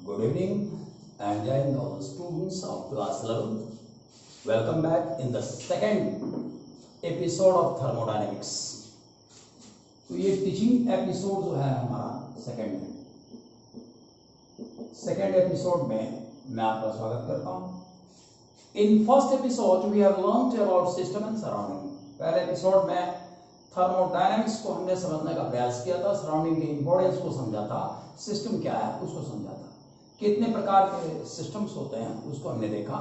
Good evening and then all students of class 11. Welcome back in the second episode of thermodynamics. तो ये teaching episode जो है हमारा second episode में मैं आपका स्वागत करता हूँ. In first episode we have learned about system and surrounding. पहले एपिसोड में थर्मोडायनेमिक्स को हमने समझने का प्रयास किया था, सराउंडिंग के इंपॉर्टेंस को समझा था, सिस्टम क्या है उसको समझा था, कितने प्रकार के सिस्टम्स होते हैं उसको हमने देखा.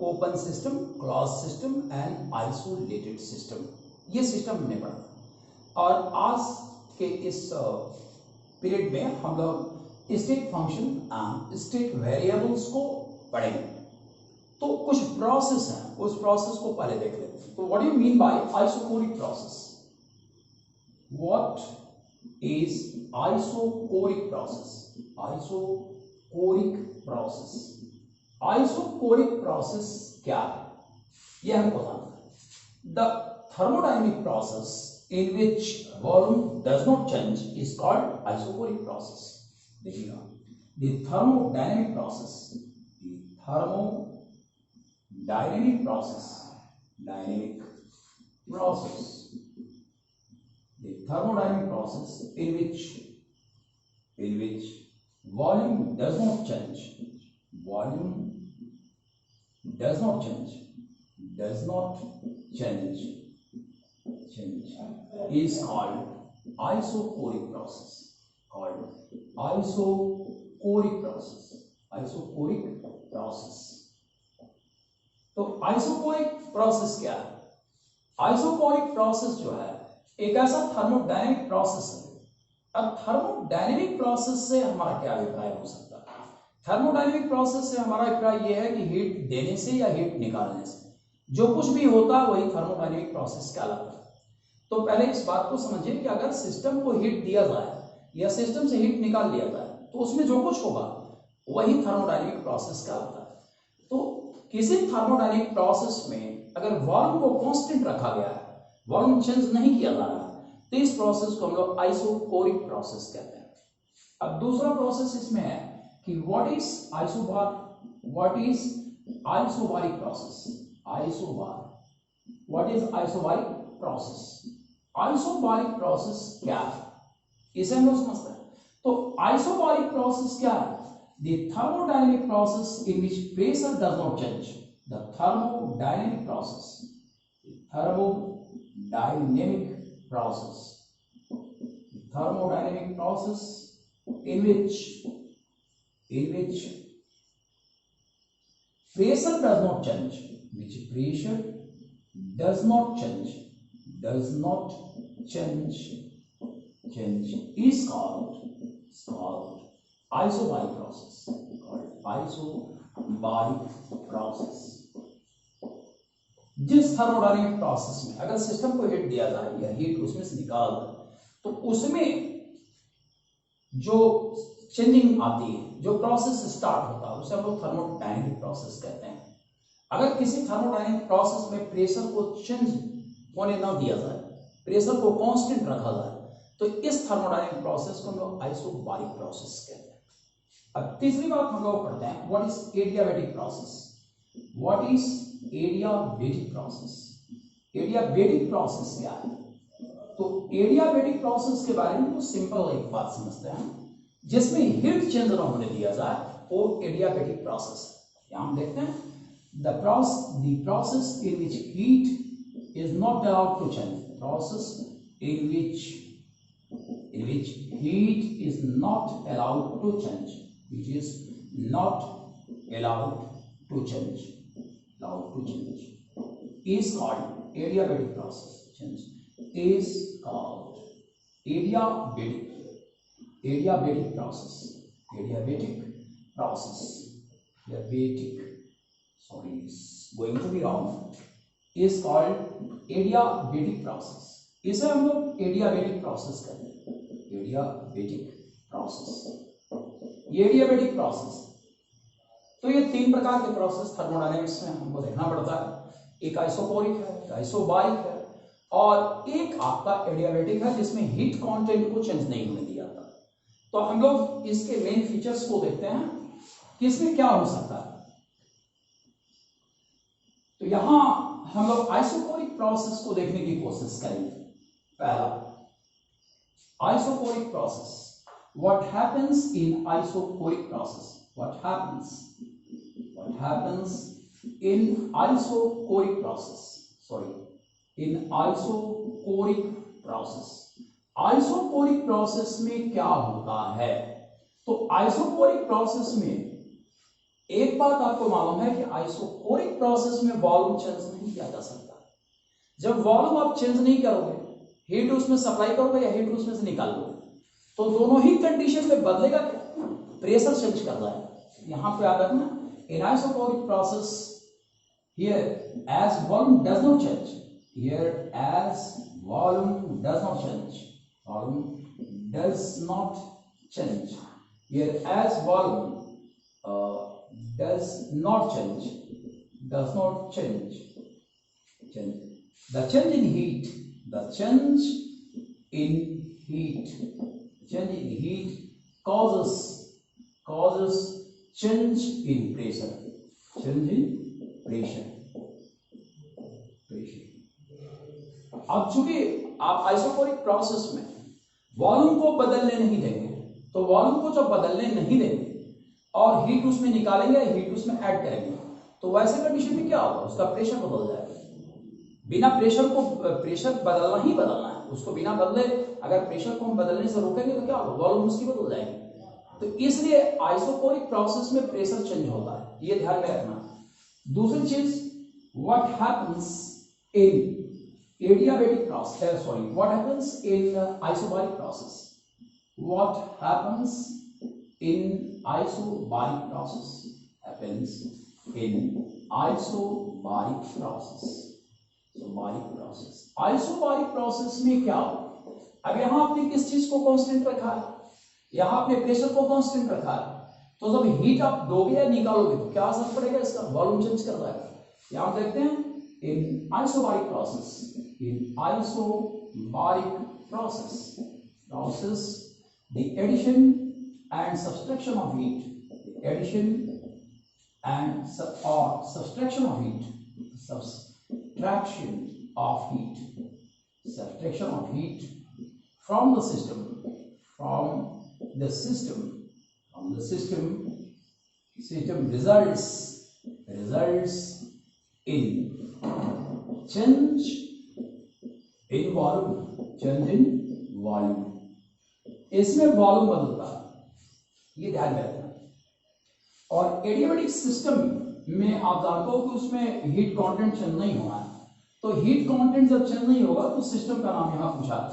Open system, close system and isolated system, ये सिस्टम हमने पढ़ा. और आज के इस पीरियड में हम लोग state function and state variables को पढ़ेंगे. तो कुछ प्रोसेस हैं, उस प्रोसेस को पहले देख लेते हैं. तो what do you mean by isochoric process? What is isochoric process? Isochoric process, isochoric process क्या है यह हमको जानना है. The thermodynamic process in which volume does not change is called isochoric process. देखिएगा, the thermodynamic process, dynamic process, the thermodynamic process in which volume does not change, is called isochoric process. तो isochoric process क्या है? Isochoric process जो है एक ऐसा thermodynamic process है. अब थर्मोडायनेमिक प्रोसेस से हमारा क्या अभिप्राय हो सकता है? थर्मोडायनेमिक प्रोसेस से हमारा अभिप्राय यह है कि हीट देने से या हीट निकालने से जो कुछ भी होता है वही थर्मोडायनेमिक प्रोसेस कहलाता है. तो पहले इस बात को समझिए कि अगर सिस्टम को हीट दिया जाए या सिस्टम से हीट निकाल लिया जाए तो उसमें जो कुछ होगा वही थर्मोडायनेमिक प्रोसेस कहलाता है. तो किसी थर्मोडायनेमिक प्रोसेस में अगर वॉल्यूम को कांस्टेंट रखा गया है, वॉल्यूम चेंज नहीं किया जा रहा है, तो इस प्रोसेस को हम लोग आइसोकोरिक प्रोसेस कहते हैं. अब दूसरा प्रोसेस इसमें है कि what is isobaric process. What is isobaric process? Isobaric process क्या है इसे हम लोग समझते हैं. तो आइसोबारिक प्रोसेस क्या है? The thermodynamic process in which pressure does not change. The thermodynamic process in which pressure does not change, is called isobaric process. जिस थर्मोडायनेमिक प्रोसेस में अगर सिस्टम को हीट दिया जाए या हीट उसमें से निकाल जाए तो उसमें जो चेंजिंग आती है, जो प्रोसेस स्टार्ट होता है उसे हम लोग थर्मोडायनेमिक प्रोसेस कहते हैं. अगर किसी थर्मोडायनेमिक प्रोसेस में प्रेशर को चेंज होने न दिया जाए, प्रेशर को कांस्टेंट रखा जाए, तो इस थर्मोडायनेमिक प्रोसेस को हम लोग आइसोबारिक प्रोसेस कहते हैं. अब तीसरी बात हम लोग पढ़ते हैं, what is adiabatic process. Adiabatic process क्या है? तो एडियाबैटिक प्रोसेस के बारे में तो सिंपल एक बात समझते हैं, जिसमें हीट चेंज न होने दिया जाए वो एडियाबैटिक प्रोसेस है. यहां हम देखते हैं the process in which heat is not allowed to change. Process in which heat is not allowed to change, is called adiabatic process. Is called adiabatic process. Sorry, it's going to be wrong. Is called adiabatic process. इसे हम लोग adiabatic process कहते हैं. Adiabatic process. तो ये तीन प्रकार के प्रोसेस थर्मोडायनेमिक्स में हमको देखना पड़ता है. एक आइसोकोरिक है, एक आइसोबारिक है और एक आपका एडियाबैटिक है जिसमें हीट कंटेंट को चेंज नहीं होने दिया जाता. तो हम लोग इसके मेन फीचर्स को देखते हैं. कि इसमें क्या हो सकता है। तो यहां हम लोग आइसोकोरिक प्रोसेस को देखने की कोशिश करेंगे। पहला, isochoric process, what happens in isochoric process, what happens in isochoric process, in isochoric process, isochoric process में क्या होता है। तो आइसोकोरिक प्रोसेस में एक बात आपको मालूम है कि आइसोकोरिक प्रोसेस में वॉल्यूम चेंज नहीं किया जा सकता। जब वॉल्यूम आप चेंज नहीं करोगे, हीट उसमें सप्लाई करोगे या हीट उसमें से निकालोगे, तो दोनों ही कंडीशन में बदलेगा क्या, प्रेशर चेंज कर रहा है। यहां पे याद रखना, in isochoric process here as volume does not change, here as volume does not change, volume does not change, here as volume does not change, the change in heat, causes change in pressure, अब चूंकि आप isochoric process में volume को बदलने नहीं देंगे, तो volume को जब बदलने नहीं देंगे और हीट उसमें निकालेंगे, हीट उसमें ऐड करेंगे, तो वैसे कंडीशन में क्या होगा, उसका प्रेशर बदल जाएगा। बिना प्रेशर को, प्रेशर बदलना ही बदलना है, उसको बिना बदले अगर प्रेशर को हम बदलने से रोकेंगे तो क्या होगा, वॉल्यूम उसकी बदल जाएगी। तो इसलिए आइसोकोरिक प्रोसेस में प्रेशर चेंज होता है, ये ध्यान में रखना। दूसरी चीज, what happens in adiabatic process, what happens in isobaric process, what happens in isobaric process, happens in isobaric process में क्या हो। अब यहां आपने किस चीज को कांस्टेंट रखा है, यहां आपने प्रेशर को कांस्टेंट रखा है, तो जब हीट आप दोगे या निकालोगे तो क्या असर पड़ेगा, इसका वॉल्यूम चेंज कर जाएगा। यहां आप देखते हैं in isobaric process the addition and subtraction of heat, subtraction of heat from the system results in change in volume, इसमें वॉल्यूम बदलता है, ये ध्यान में रखना। और एडियाबैटिक सिस्टम में आप जानते हो कि उसमें हीट कंटेंट चेंज नहीं हुआ है, तो हीट कंटेंट जब चेंज नहीं होगा तो सिस्टम का नाम यहां पूछा है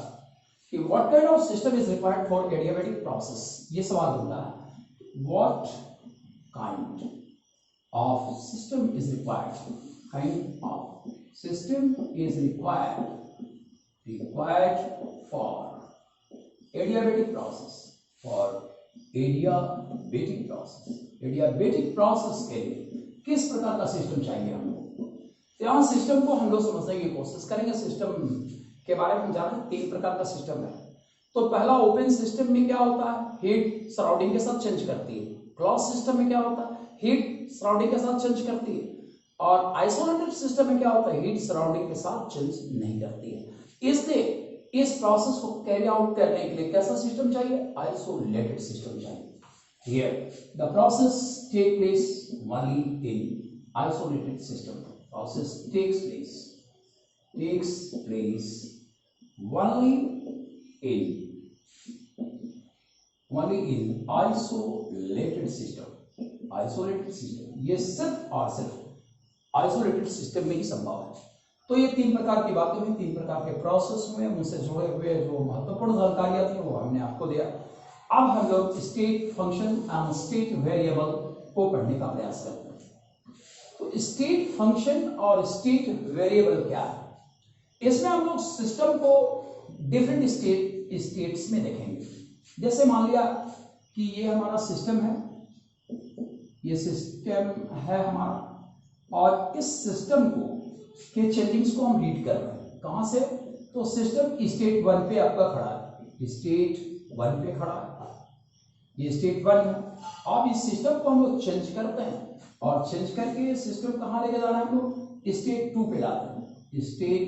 कि what kind of system is required for adiabatic process. ये सवाल होता है, what kind of system is required for adiabatic process के लिए किस प्रकार का सिस्टम चाहिए हमको। तो यहाँ सिस्टम को हम लोग समझने की कोशिश करेंगे। सिस्टम के बारे में हम जान रहे हैं, 3 प्रकार का सिस्टम है। तो पहला, ओपन सिस्टम में क्या होता है, हीट सराउंडिंग के साथ चेंज करती है। क्लोज सिस्टम में क्या होता है, हीट सराउंडिंग के साथ चेंज करती है। और आइसोलेटेड सिस्टम में क्या होता है, हीट सराउंडिंग के साथ चेंज नहीं करती है। इसलिए इस प्रोसेस को कैरी आउट करने के लिए कैसा सिस्टम चाहिए, आइसोलेटेड सिस्टम चाहिए। Here the process takes place only in isolated system. Process takes place only in isolated system. ये सिर्फ और सिर्फ आइसोलेटेड सिस्टम में ही संभव है। तो ये 3 प्रकार की बातें हुई, 3 प्रकार के प्रोसेस हुए, उनसे जुड़े हुए जो महत्वपूर्ण जानकारियां थी वो हमने आपको दिया। अब हम लोग state function and state variable को पढ़ने का प्रयास करते हैं। तो स्टेट फंक्शन और स्टेट वेरिएबल क्या है, इसमें हम लोग सिस्टम को डिफरेंट स्टेट्स में देखेंगे। जैसे मान लिया कि ये हमारा सिस्टम है, ये सिस्टम है हमारा, और इस सिस्टम को के चेंजिंग्स को हम रीड कर रहे हैं। कहां से, तो सिस्टम स्टेट 1 पे आपका खड़ा है, स्टेट 1 पे खड़ा है। ये स्टेट 1 है। अब इस सिस्टम को हम लोग चेंज करते हैं और चेंज करके सिस्टम कहाँ लेके जाना है हम लोग, स्टेट 2 पे लाते हैं, स्टेट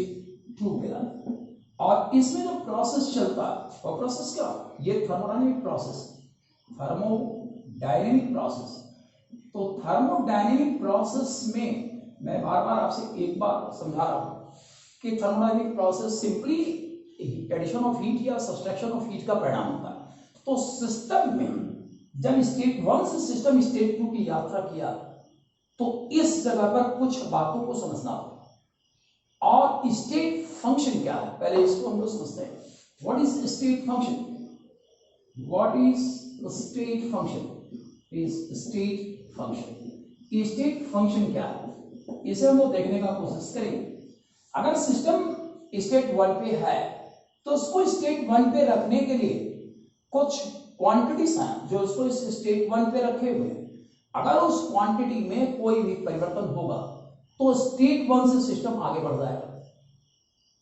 2 पे लाते हैं। और इसमें जो प्रोसेस चलता है वो प्रोसेस क्या, ये थर्मोडायनेमिक प्रोसेस, थर्मोडायनेमिक प्रोसेस। तो थर्मोडायनेमिक प्रोसेस में मैं बार बार आपसे एक बार समझा रहा हूं कि thermodynamic process simply addition of heat या सब्सट्रैक्शन ऑफ हीट का परिणाम होता है। तो सिस्टम में जब स्टेट 1 से सिस्टम स्टेट 2 की यात्रा किया तो इस जगह पर कुछ बातों को समझना होगा। और स्टेट फंक्शन क्या है, पहले इसको हम लोग समझते हैं। What is state function, what is state function, is state function, state function क्या है, इसे हम लोग देखने का कोशिश करेंगे। अगर सिस्टम स्टेट 1 पे है तो उसको स्टेट 1 पे रखने के लिए कुछ क्वांटिटीज हैं जो उसको इस स्टेट 1 पे रखे हुए हैं। अगर उस क्वांटिटी में कोई भी परिवर्तन होगा तो स्टेट 1 से सिस्टम आगे बढ़ जाएगा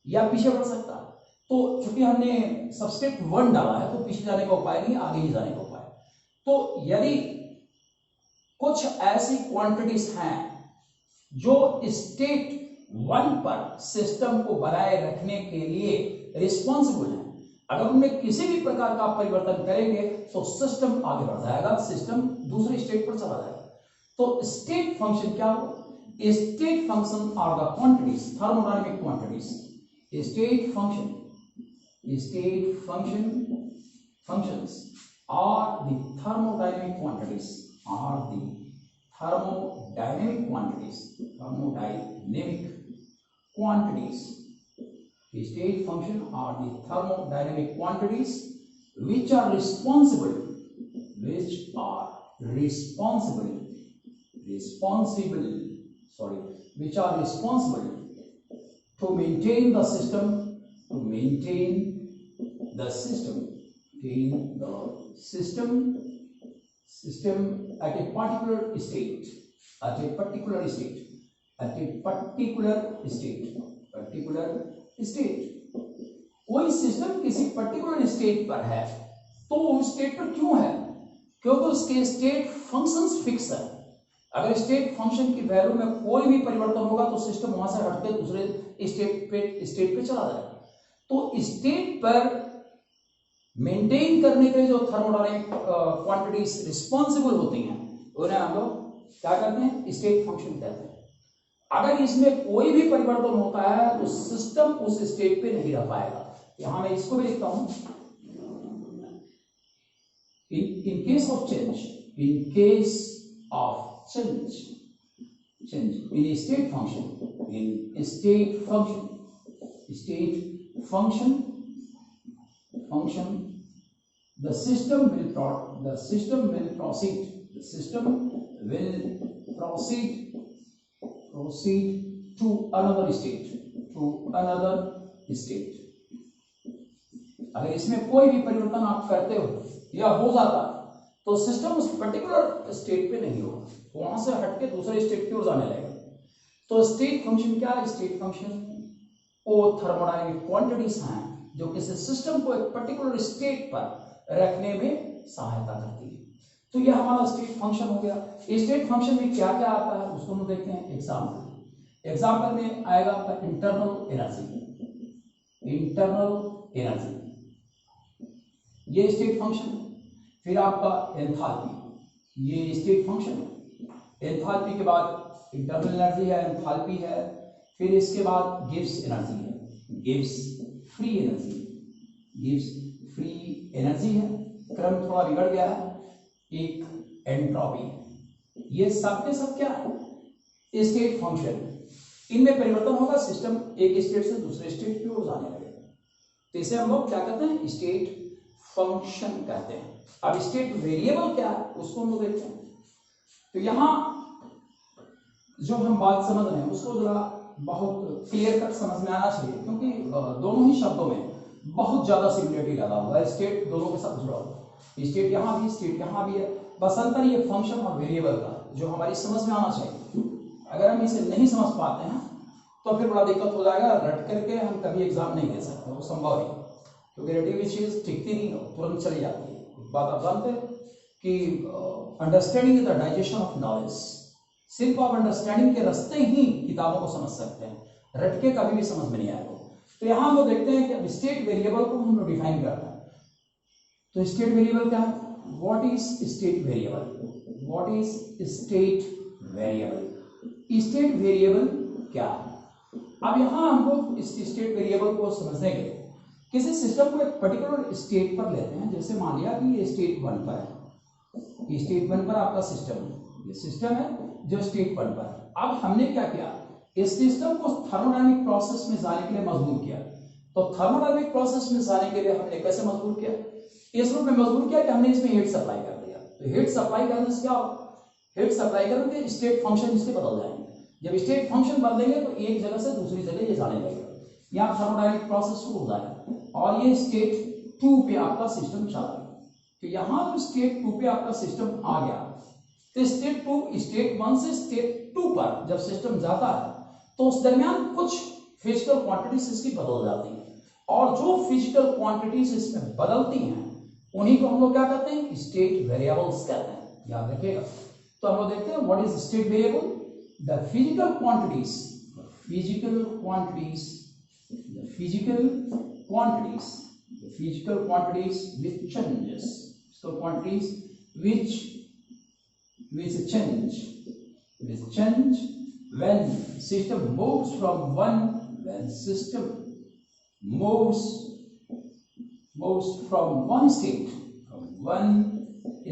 या पीछे बढ़ सकता है। तो चूंकि हमने सबस्टेट 1 डाला है तो पीछे जाने का उपाय नहीं, आगे ही जाने का उपाय। तो यदि कुछ ऐसी क्वांटिटीज हैं जो स्टेट 1 पर सिस्टम को बनाए रखने के लिए रिस्पॉन्सिबल है, अगर उनमें किसी भी प्रकार का परिवर्तन करेंगे तो सिस्टम आगे बढ़ जाएगा, सिस्टम दूसरे स्टेट पर चला जाएगा। तो स्टेट फंक्शन क्या होगा, state function are the quantities, thermodynamic quantities. State function functions are the thermodynamic quantities, thermodynamic quantities. The state function are the thermodynamic quantities which are responsible to maintain the system at a particular state, कोई system किसी particular state पर है तो उस state पर क्यों है, क्योंकि उसके स्टेट फंक्शंस फिक्स है। अगर स्टेट फंक्शन की वैल्यू में कोई भी परिवर्तन होगा तो सिस्टम वहां से हटके दूसरे स्टेट पे चला जाएगा। तो स्टेट पर मेंटेन करने के लिए जो थर्मोडायनेमिक क्वांटिटीज रिस्पॉन्सिबल होती हैं उन्हें हम लोग क्या कहते हैं, स्टेट फंक्शन कहते हैं। अगर इसमें कोई भी परिवर्तन होता है तो सिस्टम उस स्टेट पे नहीं रह पाएगा। यहां मैं इसको भी लिखता हूं, in case of change in state function the system will proceed to another state। अगर इसमें कोई भी परिवर्तन आप करते हो या हो जाता तो सिस्टम उस पर्टिकुलर स्टेट पे नहीं होगा, वहां से हटके दूसरे स्टेट की ओर जाने लगेगा। तो स्टेट फंक्शन क्या है, स्टेट फंक्शन वो थर्मोडायनेमिक क्वांटिटीज हैं जो किसी सिस्टम को एक पर्टिकुलर स्टेट पर रखने में सहायता करती है। तो यह हमारा स्टेट फंक्शन हो गया। स्टेट फंक्शन में क्या क्या आता है उसको हम देखते हैं। एग्जाम्पल में आएगा आपका इंटरनल एनर्जी, ये स्टेट फंक्शन है। फिर आपका एंथैल्पी, ये स्टेट फंक्शन है। एंथैल्पी के बाद इंटरनल एनर्जी है, एंथैल्पी है। फिर इसके बाद गिब्स एनर्जी है, गिब्स फ्री एनर्जी है। क्रम थोड़ा बिगड़ गया है, एक एंट्रोपी है। ये सब के सब क्या है, स्टेट फंक्शन। इनमें परिवर्तन होगा, सिस्टम एक स्टेट से दूसरे स्टेट की ओर जाने लगेगा। तो इसे हम लोग क्या कहते हैं, स्टेट फंक्शन कहते हैं। अब स्टेट वेरिएबल क्या है उसको हम लोग देखते हैं। तो यहां जो हम बात समझ रहे हैं उसको जरा बहुत क्लियर कट समझ में आना चाहिए, क्योंकि दोनों ही शब्दों में बहुत ज्यादा सिमिलरिटी लगा हुआ है। स्टेट दोनों के साथ जुड़ा हुआ है, स्टेट यहां भी, स्टेट यहां भी है। बस अंतर ये फंक्शन और वेरिएबल का जो हमारी समझ में आना चाहिए। अगर हम इसे नहीं समझ पाते हैं तो फिर बड़ा दिक्कत हो जाएगा। रट करके हम कभी एग्जाम नहीं दे सकते, वो संभव नहीं, क्योंकि रटी हुई चीज टिकती नहीं हो, तुरंत चली जाती है। बात आप जानते हैं। कि understanding is the digestion of knowledge, सिर्फ आप अंडरस्टैंडिंग के रास्ते ही किताबों को समझ सकते हैं, रट के कभी भी समझ में नहीं आएगा। तो यहां हम लोग देखते हैं कि अब स्टेट वेरिएबल को हम लोग डिफाइन करते हैं। तो स्टेट वेरिएबल क्या है? What is state variable? What is state variable? State variable क्या है? अब यहां हम लोग इस स्टेट वेरिएबल को समझने के लिए किसी सिस्टम को एक पर्टिकुलर स्टेट पर लेते हैं। जैसे मान लिया कि ये स्टेट 1 पर है, स्टेट 1 पर आपका सिस्टम है, ये सिस्टम है जो स्टेट 1 पर है। अब हमने क्या किया, इस सिस्टम को थर्मोडायनेमिक प्रोसेस में जाने के लिए मजबूर किया। तो थर्मोडायनेमिक प्रोसेस में जाने के लिए हमने कैसे मजबूर किया? इस रूप में मजबूर किया कि हमने इसमें हीट सप्लाई कर दिया। तो हीट सप्लाई करने से क्या होगा? हीट सप्लाई करने के स्टेट फंक्शन इसके बदल जाएंगे। जब स्टेट फंक्शन बदलेंगे तो एक जगह से दूसरी जगह ये जाने लगेगा, यहाँ थर्मोडायनेमिक प्रोसेस शुरू हो जाएगा और ये स्टेट 2 पे आपका सिस्टम चला गया। तो यहाँ जो स्टेट 2 पे आपका सिस्टम आ गया, तो स्टेट 1 से स्टेट 2 पर जब सिस्टम जाता है तो उस दरमियान कुछ फिजिकल क्वांटिटीज इसकी बदल जाती हैं, और जो फिजिकल क्वांटिटीज इसमें बदलती हैं उन्हीं को हम लोग क्या कहते हैं? स्टेट वेरिएबल्स कहते हैं, याद रखिएगा। तो हम लोग देखते हैं what is state variable. The physical quantities which change when system moves from one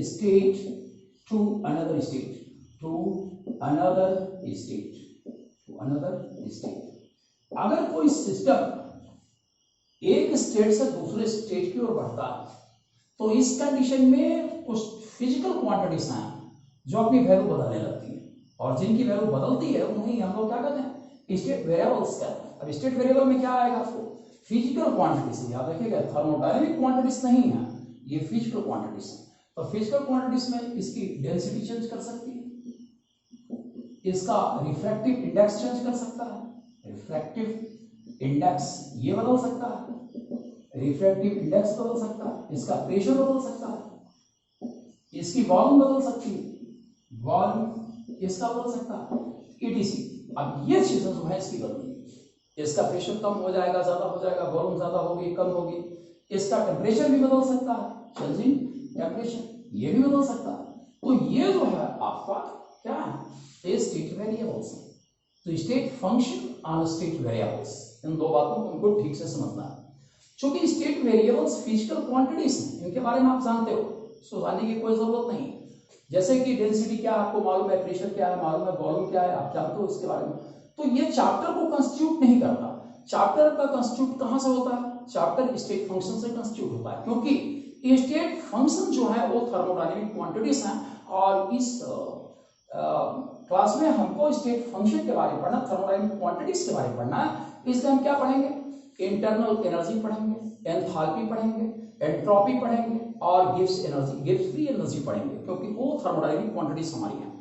state to another state. अगर कोई सिस्टम एक स्टेट से दूसरे स्टेट की ओर बढ़ता है तो इस कंडीशन में कुछ फिजिकल क्वांटिटीज हैं जो अपनी वैल्यू बदलने लगती है, और जिनकी वैल्यू बदलती है उन्हें हम लोग क्या कहते हैं? स्टेट वेरिएबल्स कहते हैं। अब स्टेट वेरिएबल में क्या आएगा? आपको फिजिकल क्वांटिटीज, याद रखिएगा थर्मोडायनेमिक क्वांटिटीज नहीं है, ये फिजिकल क्वांटिटीज है। तो फिजिकल क्वांटिटीज में इसकी डेंसिटी चेंज कर सकती है, इसका रिफ्रैक्टिव इंडेक्स चेंज कर सकता है, रिफ्रैक्टिव इंडेक्स ये बदल सकता है, रिफ्रैक्टिव इंडेक्स बदल सकता है, इसका प्रेशर बदल सकता है, इसकी वॉल्यूम बदल सकती है, वॉल्यूम इसका बदल सकता है, etc। अब ये चीजें जो है इसकी बदलेगी, इसका प्रेशर कम हो जाएगा, ज्यादा हो जाएगा, वॉल्यूम ज्यादा होगी, कम होगी, इसका टेम्परेचर भी बदल सकता है, चेंजिंग टेम्परेचर ये भी बदल सकता है। तो ये जो है आपका क्या है? State variables. तो state function on state variables, इन दो बातों को हमको ठीक से समझना है। चूंकि स्टेट वेरिएबल्स फिजिकल क्वांटिटीज हैं, इनके बारे में आप जानते हो, सुधारने की कोई जरूरत नहीं। जैसे कि डेंसिटी क्या आपको मालूम है, प्रेशर क्या है मालूम है, वॉल्यूम क्या है आप जानते हो इसके बारे में। तो ये चैप्टर को कंस्टिट्यूट नहीं करता। चैप्टर का कंस्टिट्यूट कहां से होता है? चैप्टर स्टेट फंक्शन से कंस्टिट्यूट होता है, क्योंकि स्टेट फंक्शन जो है वो थर्मोडायनेमिक क्वांटिटीज हैं, और इस क्लास में हमको स्टेट फंक्शन के बारे में पढ़ना, थर्मोडायनेमिक क्वांटिटीज के बारे में पढ़ना है। इसलिए हम क्या पढ़ेंगे? इंटरनल एनर्जी पढ़ेंगे, एंथैल्पी पढ़ेंगे, एंट्रोपी पढ़ेंगे और Gibbs energy, Gibbs free energy पढ़ेंगे, क्योंकि वो थर्मोडायनेमिक क्वांटिटीज हमारी हैं।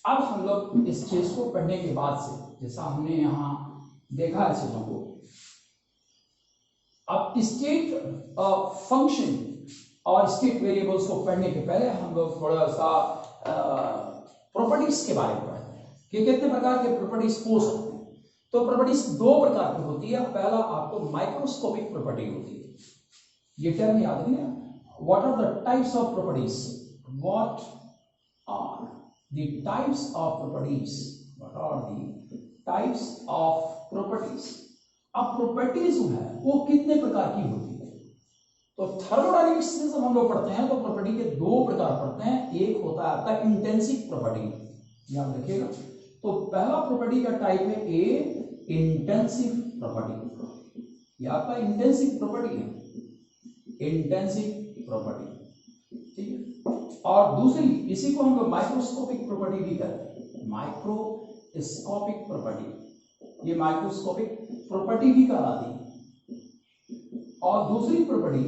अब हम लोग इस चीज को पढ़ने के बाद से, जैसा हमने यहाँ देखा है चीजों को, अब स्टेट फंक्शन और स्टेट वेरिएबल्स को पढ़ने के पहले हम लोग थोड़ा सा प्रॉपर्टीज के बारे में पढ़ते हैं कि कितने प्रकार के प्रॉपर्टीज हो सकते हैं। तो प्रॉपर्टीज दो प्रकार की होती है। पहला आपको माइक्रोस्कोपिक प्रॉपर्टी होती है, ये टर्म याद नहीं है। What are the types of properties? What are the types of properties? What are the types of properties? अब प्रॉपर्टीज जो है वो कितने प्रकार की होती है? तो थर्मोडायनेमिक्स में जब हम लोग पढ़ते हैं तो प्रॉपर्टी के दो प्रकार पढ़ते हैं। एक होता है आपका इंटेंसिव प्रॉपर्टी, याद रखिएगा। तो पहला प्रॉपर्टी का टाइप है ए, इंटेंसिव प्रॉपर्टी। ये आपका इंटेंसिव प्रॉपर्टी है, इंटेंसिव प्रॉपर्टी, ठीक है। और दूसरी, इसी को हम लोग माइक्रोस्कोपिक प्रॉपर्टी भी कहते हैं, माइक्रोस्कोपिक प्रॉपर्टी, ये माइक्रोस्कोपिक प्रॉपर्टी भी कहलाती है। और दूसरी प्रॉपर्टी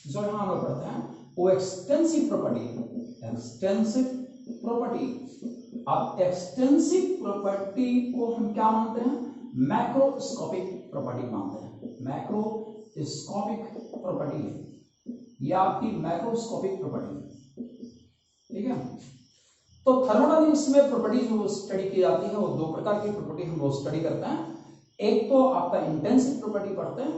जो यहां हम लोग पढ़ते हैं वो एक्सटेंसिव प्रॉपर्टी है, एक्सटेंसिव प्रॉपर्टी। अब एक्सटेंसिव प्रॉपर्टी को हम क्या मानते हैं? मैक्रोस्कोपिक प्रॉपर्टी मानते हैं, मैक्रोस्कोपिक प्रॉपर्टी है, यह आपकी मैक्रोस्कोपिक प्रॉपर्टी। ठीक है। तो थर्मोडायनेमिक्स में प्रॉपर्टी जो स्टडी की जाती है वो दो प्रकार की प्रॉपर्टी हम लोग स्टडी करते हैं। एक तो आपका इंटेंसिव प्रॉपर्टी पढ़ते हैं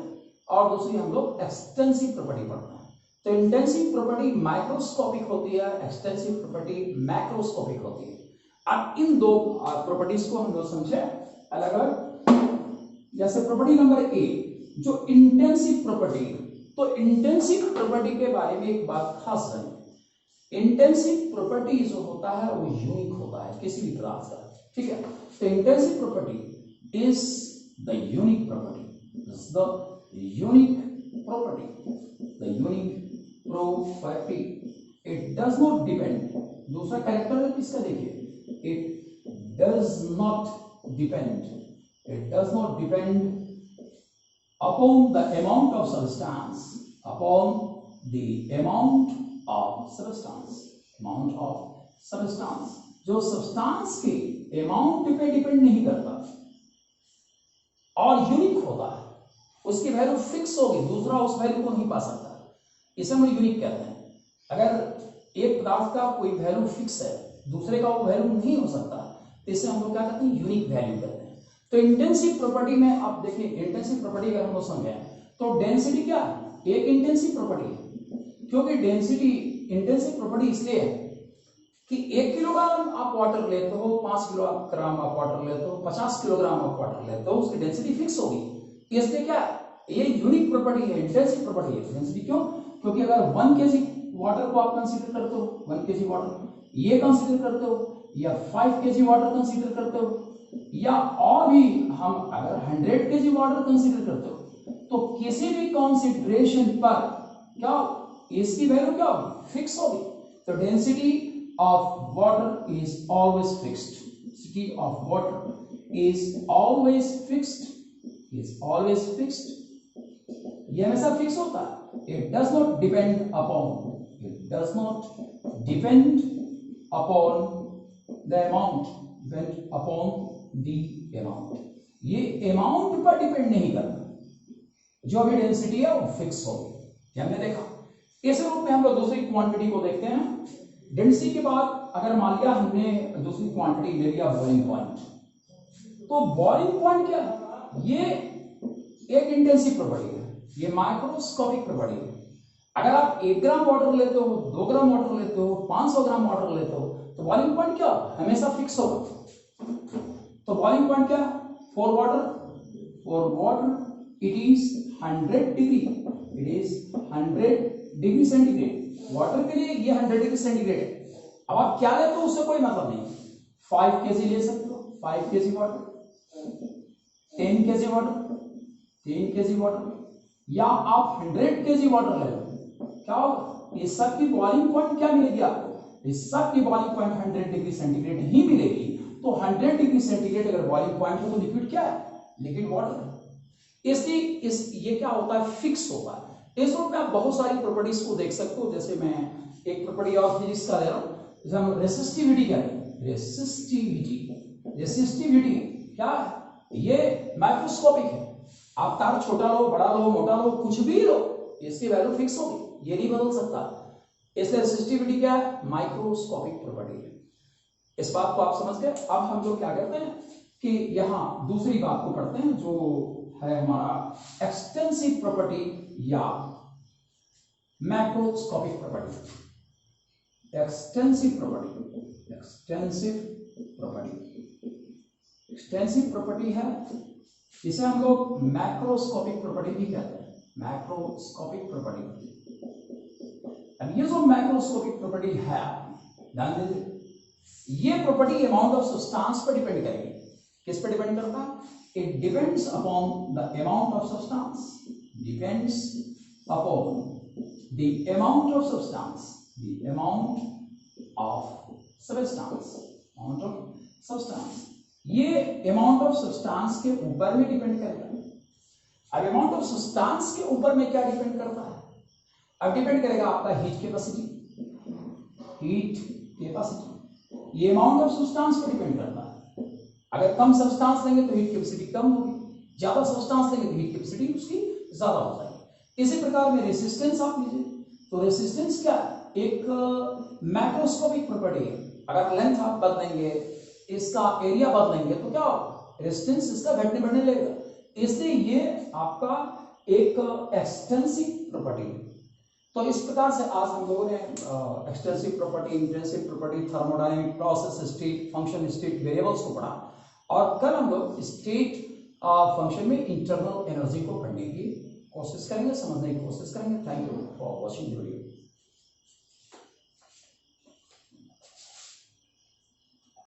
और दूसरी हम लोग एक्सटेंसिव प्रॉपर्टी पढ़ते हैं। तो इंटेंसिव प्रॉपर्टी माइक्रोस्कोपिक होती है, एक्सटेंसिव प्रॉपर्टी मैक्रोस्कोपिक होती है। अब इन दो प्रॉपर्टीज को हम लोग समझे अलग अलग। जैसे प्रॉपर्टी नंबर ए जो इंटेंसिव प्रॉपर्टी, तो इंटेंसिव प्रॉपर्टी के बारे में एक बात खास है, इंटेंसिव प्रॉपर्टी जो होता है वो यूनिक होता है किसी भी पदार्थ का, ठीक है। तो intensive property is the unique property, the unique property, it does not depend. दूसरा कैरेक्टर है इसका, देखिए, it does not depend upon the amount of substance, जो सब्सटेंस के अमाउंट पे डिपेंड नहीं करता और यूनिक होता है, उसकी वैल्यू फिक्स होगी, दूसरा उस वैल्यू को नहीं पा सकता, इसे हम यूनिक कहते हैं। अगर एक पदार्थ का कोई वैल्यू फिक्स है, दूसरे का वो वैल्यू नहीं हो सकता, तो इसे हम लोग क्या कहते हैं, यूनिक वैल्यू कहते हैं। तो इंटेंसिव प्रॉपर्टी में आप देखिए, इंटेंसिव प्रॉपर्टी अगर हम लोग समझे तो डेंसिटी क्या है, एक इंटेंसिव प्रॉपर्टी है, क्योंकि डेंसिटी इंटेंसिव प्रॉपर्टी इसलिए है कि 1 किलोग्राम आप वाटर लेते हो, 5 किलोग्राम आप वाटर लेते हो, 50 किलोग्राम आप वाटर लेते हो, उसकी डेंसिटी फिक्स होगी। इसलिए क्या ये यूनिक प्रॉपर्टी है, इंटेंसिव प्रॉपर्टी है। डेंसिटी क्यों? क्योंकि अगर 1 kg वाटर को आप कंसीडर करते हो, 1 kg वाटर ये कंसीडर करते हो, या 5 kg वाटर कंसीडर करते हो, या और भी हम अगर 100 kg वाटर कंसीडर करते हो, तो किसी भी कंसीडरेशन पर क्या इसकी वैल्यू क्या होगी, फिक्स होगी। तो density of water is always fixed, density of water is always fixed, ये हमेशा फिक्स होता है। It does not depend upon the amount, ये अमाउंट पर डिपेंड नहीं करता, जो भी डेंसिटी है वो फिक्स होगी। हमने देखा इस रूप में। हम लोग दूसरी क्वांटिटी को देखते हैं। डेंसिटी के बाद अगर मान लिया हमने दूसरी क्वांटिटी ले लिया बॉइलिंग पॉइंट, तो बॉइलिंग पॉइंट क्या है, ये एक इंटेंसिव प्रॉपर्टी है, ये माइक्रोस्कोपिक प्रॉपर्टी है। अगर आप 1 ग्राम वाटर लेते हो, 2 ग्राम वाटर लेते हो, 500 ग्राम वाटर लेते हो, तो बॉइलिंग पॉइंट क्या हमेशा फिक्स होगा। तो बॉइलिंग पॉइंट क्या, for water it is 100 degree centigrade. Water के लिए ये 100 डिग्री सेंटीग्रेड है। अब आप क्या लेते हो उससे कोई मतलब नहीं, 5 kg ले सकते हो, 5 kg वाटर, 10 kg वाटर, या आप 100 kg वाटर ले लो, क्या होगा, इस सब की बॉइलिंग पॉइंट क्या मिलेगी आपको, इस सब की बॉइलिंग पॉइंट 100 डिग्री सेंटीग्रेड ही मिलेगी। तो 100 डिग्री सेंटीग्रेड अगर बॉइलिंग पॉइंट हो, तो लिक्विड क्या है, लिक्विड वाटर है। इसलिए ये क्या होता है, फिक्स होता है। इस रूप में आप बहुत सारी प्रॉपर्टीज को देख सकते हो। जैसे मैं एक प्रॉपर्टी और फिजिक्स का ले रहा हूं, जैसे हम रेसिस्टिविटी क्या है, रेसिस्टिविटी क्या है, ये माइक्रोस्कोपिक है। आप तार छोटा लो, बड़ा लो, मोटा लो, कुछ भी लो, इसकी वैल्यू फिक्स होगी, ये नहीं बदल सकता। इसलिए रेसिस्टिविटी क्या है, माइक्रोस्कोपिक प्रॉपर्टी है। इस बात को आप समझ गए। अब हम लोग क्या करते हैं कि यहां दूसरी बात को पढ़ते हैं, जो है हमारा एक्सटेंसिव प्रॉपर्टी या मैक्रोस्कोपिक प्रॉपर्टी। एक्सटेंसिव प्रॉपर्टी है, इसे हम लोग मैक्रोस्कोपिक प्रॉपर्टी भी कहते हैं, मैक्रोस्कोपिक प्रॉपर्टी। अब ये जो मैक्रोस्कोपिक प्रॉपर्टी है, ध्यान दीजिए, ये प्रॉपर्टी अमाउंट ऑफ सब्सटेंस पर डिपेंड करेगी। किस पर डिपेंड करता है, it depends upon the amount of substance, depends upon the amount of substance, the amount of substance. ये अमाउंट ऑफ सब्सटेंस के ऊपर में डिपेंड करेगा। अब अमाउंट ऑफ सब्सटेंस के ऊपर में क्या डिपेंड करता है, अब डिपेंड करेगा आपका हीट कैपेसिटी। ये अमाउंट ऑफ सब्सटेंस पर डिपेंड करता है। अगर कम सब्सटेंस लेंगे तो हीट कैपेसिटी कम होगी, ज्यादा सब्सटेंस लेंगे तो हीट कैपेसिटी उसकी ज्यादा हो जाएगी। इसी प्रकार में रेसिस्टेंस आप लीजिए, तो रेसिस्टेंस क्या है, एक मैक्रोस्कोपिक प्रॉपर्टी है। अगर लेंथ आप बदलेंगे, इसका एरिया बदलेंगे तो क्या रेजिस्टेंस इसका घटने बढ़ने लगेगा। इसलिए ये आपका एक एक्सटेंसिव प्रॉपर्टी है। तो इस प्रकार से आज हम लोगों ने extensive property, intensive property, thermodynamic process, state function, state variables को पढ़ा और कल हम लोग स्टेट फंक्शन में इंटरनल एनर्जी को पढ़ने की कोशिश करेंगे, समझने की कोशिश करेंगे। Thank you for watching the video.